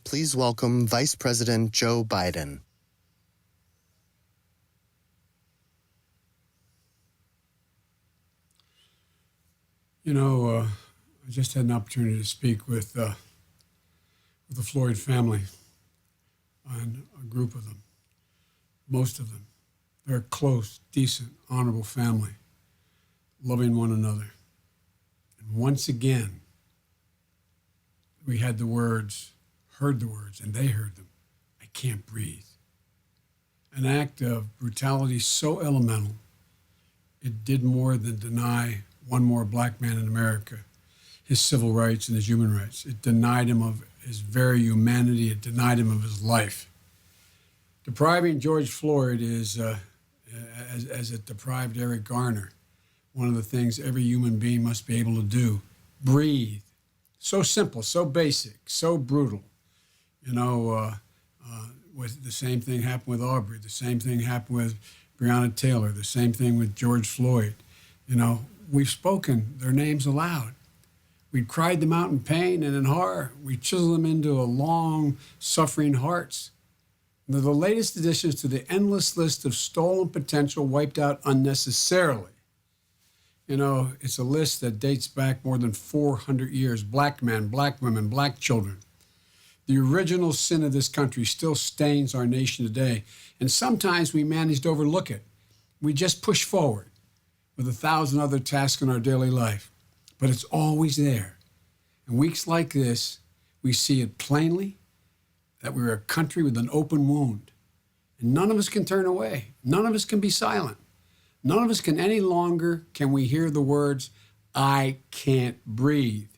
Please welcome Vice President Joe Biden. I just had an opportunity to speak with the Floyd family and a group of them, most of them. They're a close, decent, honorable family, loving one another. And once again, we had the words, heard the words, and they heard them. I can't breathe. An act of brutality so elemental, it did more than deny one more black man in America his civil rights and his human rights. It denied him of his very humanity. It denied him of his life. Depriving George Floyd is, as it deprived Eric Garner, one of the things every human being must be able to do. Breathe. So simple, so basic, so brutal. With the same thing happened with Aubrey. The same thing happened with Breonna Taylor. The same thing with George Floyd. We've spoken their names aloud. We cried them out in pain and in horror. We chiseled them into a long, suffering hearts. They're the latest additions to the endless list of stolen potential wiped out unnecessarily. It's a list that dates back more than 400 years. Black men, black women, black children. The original sin of this country still stains our nation today, and sometimes we manage to overlook it. We just push forward with 1,000 other tasks in our daily life, but it's always there. In weeks like this, we see it plainly that we're a country with an open wound, and none of us can turn away. None of us can be silent. None of us can any longer can we hear the words, I can't breathe,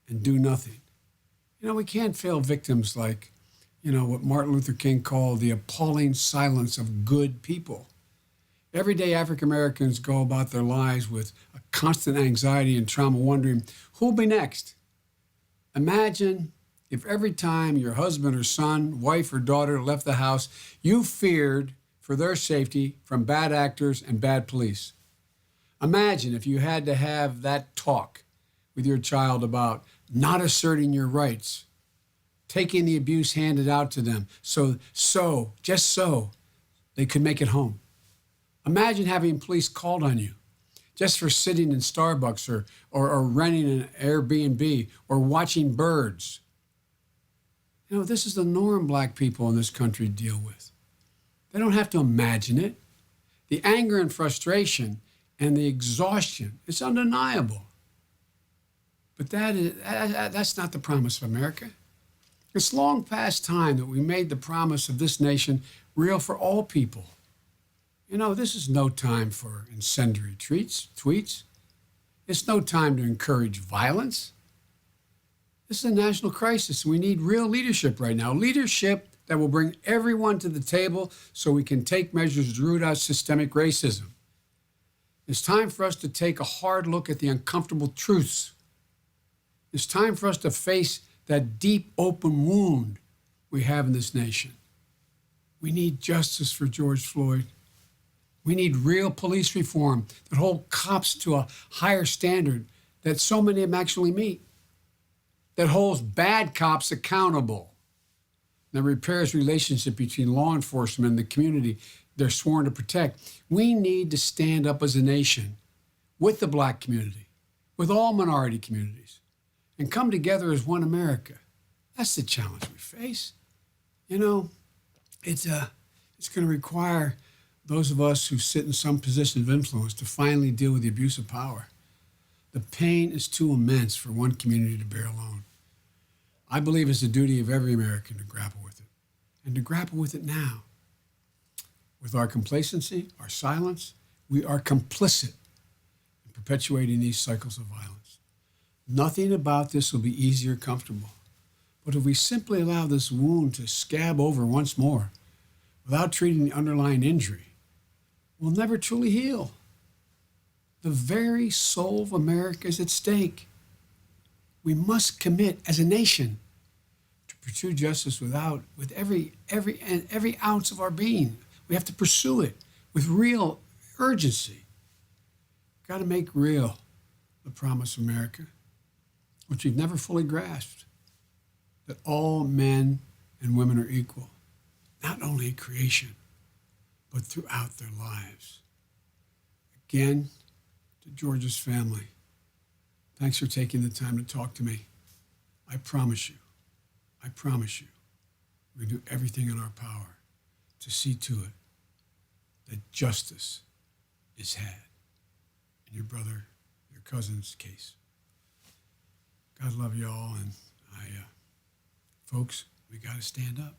and do nothing. We can't fail victims like, what Martin Luther King called the appalling silence of good people. Every day, African Americans go about their lives with a constant anxiety and trauma, wondering, who'll be next? Imagine if every time your husband or son, wife or daughter left the house, you feared for their safety from bad actors and bad police. Imagine if you had to have that talk with your child about not asserting your rights, taking the abuse handed out to them, just so they could make it home. Imagine having police called on you just for sitting in Starbucks or renting an Airbnb or watching birds. This is the norm black people in this country deal with. They don't have to imagine it. The anger and frustration and the exhaustion, it's undeniable. But that's not the promise of America. It's long past time that we made the promise of this nation real for all people. This is no time for incendiary tweets. It's no time to encourage violence. This is a national crisis. We need real leadership right now. Leadership that will bring everyone to the table so we can take measures to root out systemic racism. It's time for us to take a hard look at the uncomfortable truths. It's time for us to face that deep, open wound we have in this nation. We need justice for George Floyd. We need real police reform that hold cops to a higher standard that so many of them actually meet, that holds bad cops accountable, that repairs relationship between law enforcement and the community they're sworn to protect. We need to stand up as a nation with the black community, with all minority communities, and come together as one America. That's the challenge we face. It's going to require those of us who sit in some position of influence to finally deal with the abuse of power. The pain is too immense for one community to bear alone. I believe it's the duty of every American to grapple with it, and to grapple with it now. With our complacency, our silence, we are complicit in perpetuating these cycles of violence. Nothing about this will be easy or comfortable. But if we simply allow this wound to scab over once more, without treating the underlying injury, we'll never truly heal. The very soul of America is at stake. We must commit as a nation to pursue justice with every ounce of our being. We have to pursue it with real urgency. Got to make real the promise of America, which we've never fully grasped. that all men and women are equal, not only in creation, but throughout their lives. Again, to George's family, thanks for taking the time to talk to me. I promise you, we do everything in our power to see to it that justice is had in your brother, your cousin's case. God love you all, and folks, we got to stand up.